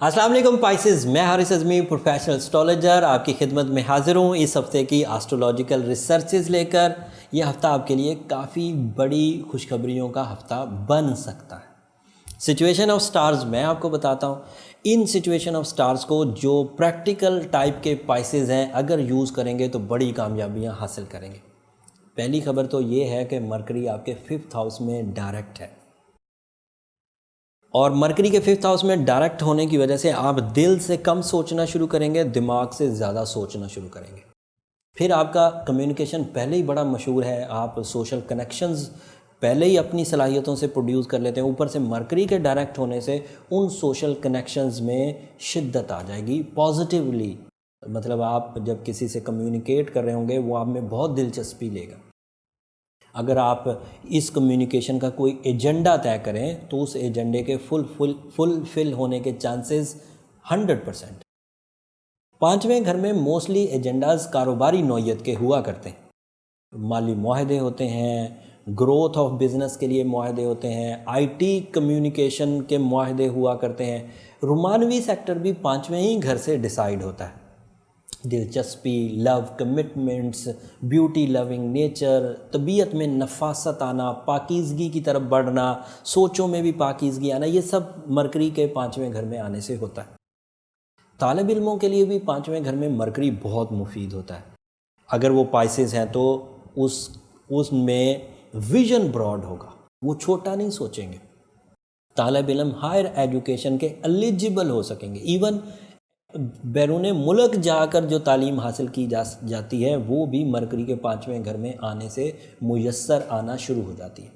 अस्सलाम वालेकुम पाइसेस, मैं हारिस अज़मी प्रोफेशनल एस्ट्रोलॉजर आपकी खिदमत में हाज़िर हूँ इस हफ़्ते की एस्ट्रोलॉजिकल रिसर्चेज लेकर। यह हफ़्ता आपके लिए काफ़ी बड़ी खुशखबरियों का हफ़्ता बन सकता है। सिचुएशन ऑफ स्टार्स मैं आपको बताता हूँ। इन सिचुएशन ऑफ स्टार्स को जो प्रैक्टिकल टाइप के पाइसेस हैं अगर यूज़ करेंगे तो बड़ी कामयाबियाँ हासिल करेंगे। पहली खबर तो ये है कि मरकरी आपके 5th हाउस में डायरेक्ट है और मरकरी के 5th हाउस में डायरेक्ट होने की वजह से आप दिल से कम सोचना शुरू करेंगे, दिमाग से ज़्यादा सोचना शुरू करेंगे। फिर आपका कम्युनिकेशन पहले ही बड़ा मशहूर है, आप सोशल कनेक्शंस पहले ही अपनी सलाहियतों से प्रोड्यूस कर लेते हैं। ऊपर से मरकरी के डायरेक्ट होने से उन सोशल कनेक्शंस में शिद्दत आ जाएगी पॉजिटिवली। मतलब आप जब किसी से कम्युनिकेट कर रहे होंगे वो आप में बहुत दिलचस्पी लेगा। अगर आप इस कम्युनिकेशन का कोई एजेंडा तय करें तो उस एजेंडे के फुलफिल होने के चांसेस 100%। 5वें घर में मोस्टली एजेंडाज कारोबारी नौयत के हुआ करते हैं। माली मुआहदे होते हैं, ग्रोथ ऑफ बिज़नेस के लिए मुआहदे होते हैं, आईटी कम्युनिकेशन के मुआहदे हुआ करते हैं। रुमानवी सेक्टर भी 5वें ही घर से डिसाइड होता है। दिलचस्पी, love, commitments, beauty loving nature, तबीयत में नफासत आना, पाकीज़गी की तरफ बढ़ना, सोचों में भी पाकीज़गी आना, ये सब मरकरी के 5वें घर में आने से होता है। तालिब इल्मों के लिए भी 5वें घर में मरकरी बहुत मुफीद होता है। अगर वो पाइसेस हैं तो उसमें विजन ब्रॉड होगा, वो छोटा नहीं सोचेंगे। तालिब इल्म हायर एजुकेशन के एलिजिबल हो सकेंगे। इवन बैरून मुल्क जाकर जो तालीम हासिल की जाती है वो भी मरकरी के 5वें घर में आने से मुयस्सर आना शुरू हो जाती है।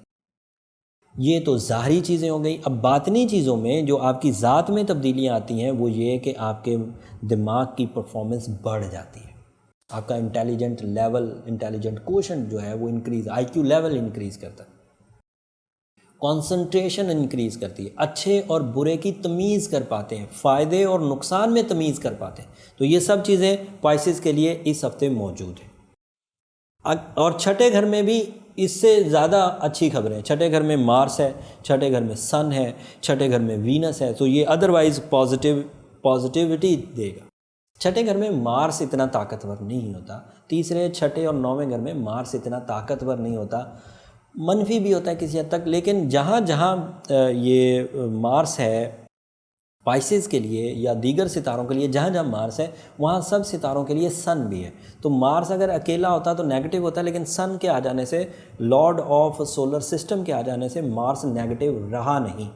ये तो ज़ाहरी चीज़ें हो गई। अब बातनी चीज़ों में जो आपकी ज़ात में तब्दीलियाँ आती हैं वो ये कि आपके दिमाग की परफॉर्मेंस बढ़ जाती है, आपका इंटेलिजेंट कोशेंट जो है वो इंक्रीज़, IQ लेवल इंक्रीज़ करता है, कंसंट्रेशन इंक्रीज़ करती है, अच्छे और बुरे की तमीज़ कर पाते हैं, फ़ायदे और नुकसान में तमीज़ कर पाते हैं। तो ये सब चीज़ें पाइसेस के लिए इस हफ्ते मौजूद हैं। और छठे घर में भी इससे ज़्यादा अच्छी खबरें। छठे घर में मार्स है, छठे घर में सन है, छठे घर में वीनस है, तो ये अदरवाइज़ पॉजिटिविटी देगा। छठे घर में मार्स इतना ताकतवर नहीं होता। तीसरे, छठे और 9वें घर में मार्स इतना ताकतवर नहीं होता, मनफी भी होता है किसी हद तक। लेकिन जहाँ जहाँ ये मार्स है पाइसेस के लिए या दीगर सितारों के लिए, जहाँ जहाँ मार्स है वहाँ सब सितारों के लिए सन भी है। तो मार्स अगर अकेला होता तो नेगेटिव होता, लेकिन सन के आ जाने से, लॉर्ड ऑफ सोलर सिस्टम के आ जाने से मार्स नेगेटिव रहा नहीं।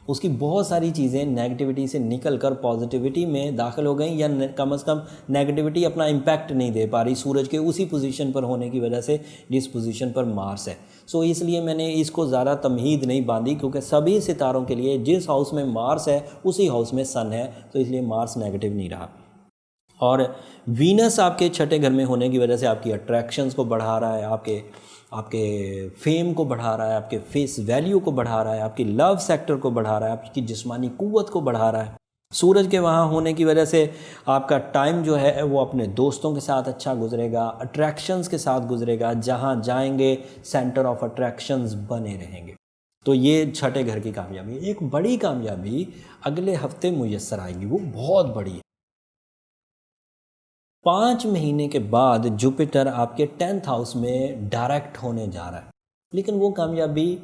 उसकी बहुत सारी चीज़ें नेगेटिविटी से निकल कर पॉजिटिविटी में दाखिल हो गई, या कम से कम नेगेटिविटी अपना इम्पैक्ट नहीं दे पा रही सूरज के उसी पोजीशन पर होने की वजह से जिस पोजीशन पर मार्स है। सो इसलिए मैंने इसको ज़्यादा तमहीद नहीं बांधी, क्योंकि सभी सितारों के लिए जिस हाउस में मार्स है उसी हाउस में सन है, तो इसलिए मार्स नेगेटिव नहीं रहा। और वीनस आपके छठे घर में होने की वजह से आपकी अट्रैक्शंस को बढ़ा रहा है, आपके फेम को बढ़ा रहा है, आपके फेस वैल्यू को बढ़ा रहा है, आपकी लव सेक्टर को बढ़ा रहा है, आपकी जिस्मानी कुव्वत को बढ़ा रहा है। सूरज के वहाँ होने की वजह से आपका टाइम जो है वो अपने दोस्तों के साथ अच्छा गुजरेगा, अट्रैक्शंस के साथ गुजरेगा, जहाँ जाएंगे सेंटर ऑफ अट्रैक्शंस बने रहेंगे। तो ये छठे घर की कामयाबी। एक बड़ी कामयाबी अगले हफ्ते मुयस्सर आएगी, वो बहुत बड़ी है। 5 महीने के बाद जुपिटर आपके 10th हाउस में डायरेक्ट होने जा रहा है, लेकिन वो कामयाबी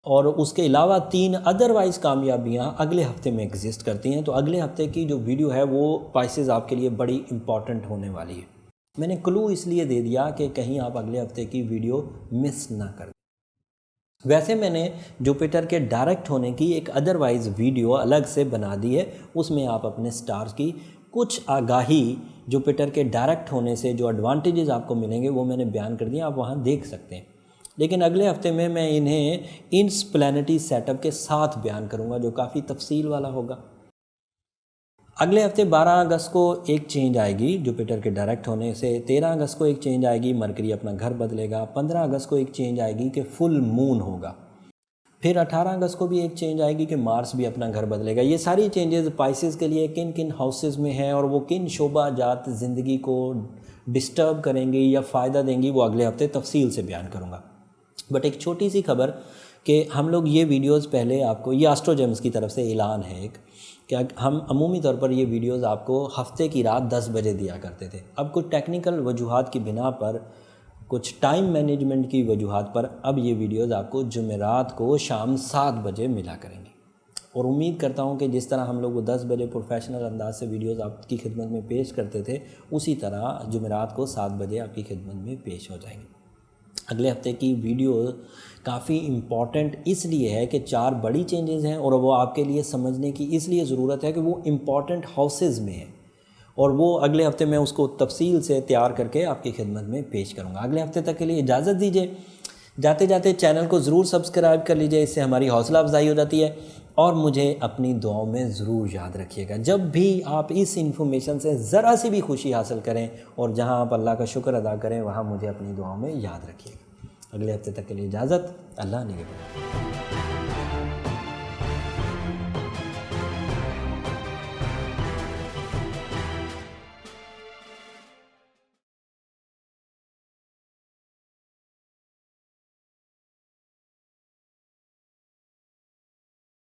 और उसके अलावा 3 अदरवाइज़ कामयाबियाँ अगले हफ्ते में एग्जिस्ट करती हैं। तो अगले हफ्ते की जो वीडियो है वो पाइसेस आपके लिए बड़ी इंपॉर्टेंट होने वाली है। मैंने क्लू इसलिए दे दिया कि कहीं आप अगले हफ्ते की वीडियो मिस ना कर। वैसे मैंने जुपिटर के डायरेक्ट होने की एक अदरवाइज़ वीडियो अलग से बना दी है, उसमें आप अपने स्टार्स की कुछ आगाही जुपिटर के डायरेक्ट होने से जो एडवांटेजेस आपको मिलेंगे वो मैंने बयान कर दिया, आप वहाँ देख सकते हैं। लेकिन अगले हफ्ते में मैं इन्हें इन प्लैनेटरी सेटअप के साथ बयान करूँगा जो काफ़ी तफसील वाला होगा। अगले हफ्ते 12 अगस्त को एक चेंज आएगी जुपिटर के डायरेक्ट होने से, 13 अगस्त को एक चेंज आएगी, मरकरी अपना घर बदलेगा, 15 अगस्त को एक चेंज आएगी कि फुल मून होगा, फिर 18 अगस्त को भी एक चेंज आएगी कि मार्स भी अपना घर बदलेगा। ये सारी चेंजेस पाइसेस के लिए किन किन हाउसेस में हैं और वो किन शोबा जात ज़िंदगी को डिस्टर्ब करेंगी या फ़ायदा देंगी, वो अगले हफ्ते तफसील से बयान करूँगा। बट एक छोटी सी खबर कि हम लोग ये वीडियोस पहले आपको, ये एस्ट्रोजेम्स की तरफ से ऐलान है एक, कि हम अमूमी तौर पर ये वीडियोस आपको हफ्ते की रात 10 बजे दिया करते थे। अब कुछ टेक्निकल वजूहात की बिना पर, कुछ टाइम मैनेजमेंट की वजूहात पर अब ये वीडियोस आपको जुमेरात को शाम 7 बजे मिला करेंगे। और उम्मीद करता हूँ कि जिस तरह हम लोग वो 10 बजे प्रोफेशनल अंदाज से वीडियोस आपकी खिदमत में पेश करते थे, उसी तरह जुमेरात को 7 बजे आपकी खिदमत में पेश हो जाएंगे। अगले हफ्ते की वीडियो काफ़ी इम्पॉर्टेंट इसलिए है कि 4 बड़ी चेंजेस हैं और वो आपके लिए समझने की इसलिए ज़रूरत है कि वो इम्पॉर्टेंट हाउसेज़ में हैं, और वो अगले हफ्ते मैं उसको तफसील से तैयार करके आपकी खिदमत में पेश करूँगा। अगले हफ्ते तक के लिए इजाज़त दीजिए। जाते जाते चैनल को ज़रूर सब्सक्राइब कर लीजिए, इससे हमारी हौसला अफजाई हो जाती है। और मुझे अपनी दुआओं में ज़रूर याद रखिएगा। जब भी आप इस इन्फॉर्मेशन से ज़रा सी भी खुशी हासिल करें और जहां आप अल्लाह का शुक्र अदा करें, वहां मुझे अपनी दुआओं में याद रखिएगा। अगले हफ्ते तक के लिए इजाज़त। अल्लाह निगहबान।